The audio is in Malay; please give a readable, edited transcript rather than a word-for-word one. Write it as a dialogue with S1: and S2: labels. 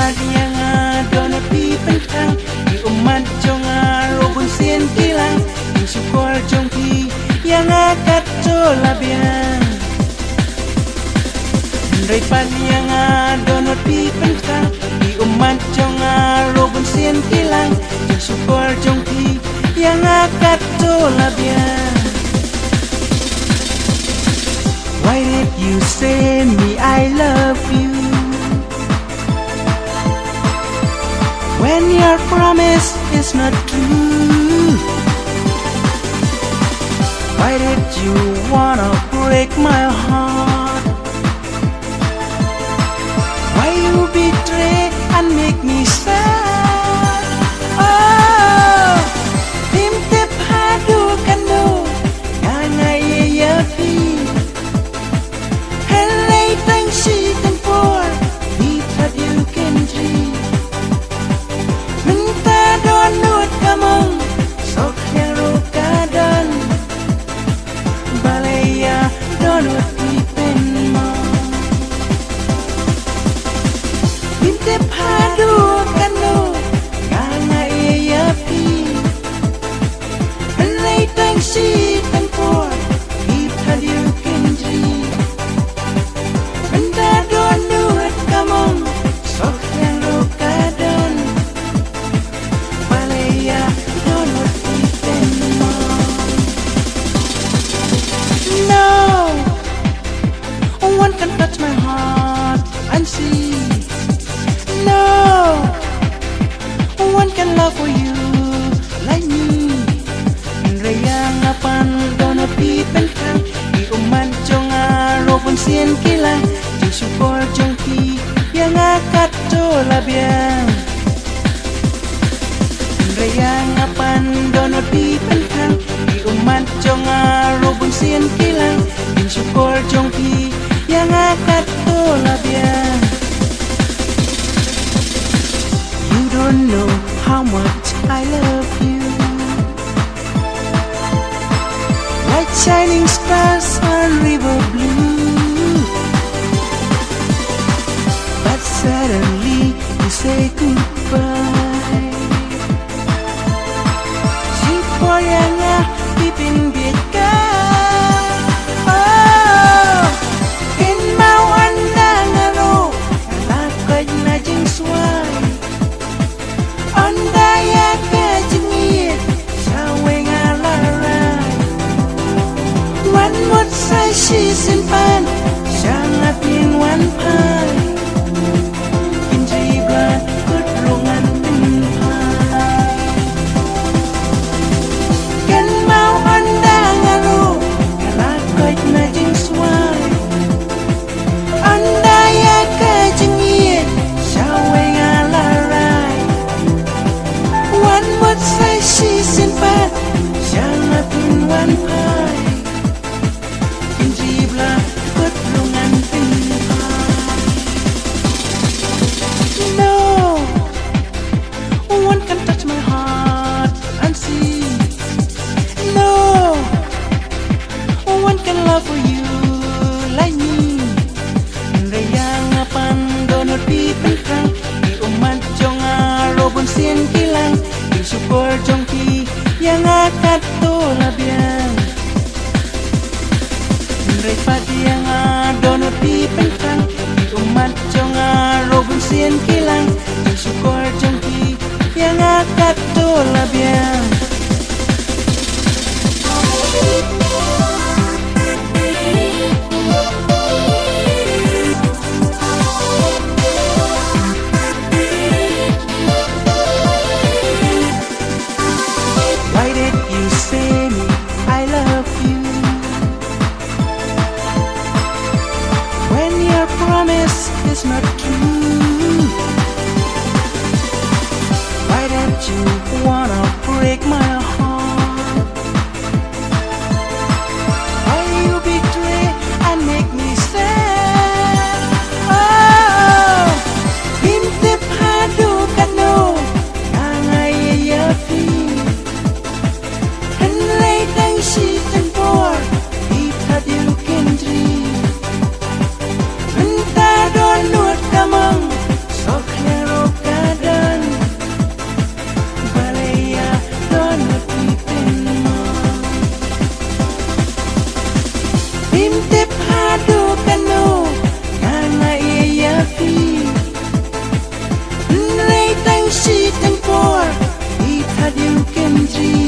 S1: padianga donot pi pentang di umat jonga robun sien kilang di syukur jongki yang akat colabian Ray padianga donot pi pentang di umat jonga robun sien kilang di syukur jongki yang akat colabian. Why did you say me I love you when your promise is not true? Why did you wanna break my heart? Why you betray and make me sad? Oh, timtip hadu kanu ngangai yapi helai tang si tang por di you can dream minta donut kamong sok yang rukadan balaya donut di penma binte padu kanu ngangai yapi helai tang si tang por di you can dream minta donut kamong sok yang rukadan balaya donut di penma. No one can touch my heart and see. No one can love for you like me. Rayang apan donut pi pentang di uman jonga robun sien kilang di syukur jongki yang akat colabian. Rayang apan donut pi pentang di uman jonga robun sien kilang di syukur jongki yang akat colabian. You don't know how much I love you, like shining stars on river blue. But suddenly you say goodbye. Si poyanga pipin bika. Oh, in mau anda ngaro lakoj na jing swai. Anda ya kajengit sawe ngalarai. Wan mut sai si simpan sangat yin wan pai. Kinjai blan kudrungan timpai. Kan mau anda ngalu ngalakoj na jing swai. Anda ya kajengit sawe ngalarai. Wan mut sai si simpan sangat yin wan pai. Kinjibla kudrungan timpai. No one can touch my heart and see. No one can love for you like me. Rayang apan donut pi pentang di umat jonga robun sien kilang di syukur jongki yang akat colabian. Ray padianga donut pi pentang di umat jonga robun sien kilang di syukur jongki yang akat colabian. Why did you say me I love you when your promise is not true? Why don't you wanna break my heart? Why you betray and make me sad? Oh, binte padu kanu ngangai yapi. Helai tang si tang por di you can dream. Minta donut dream.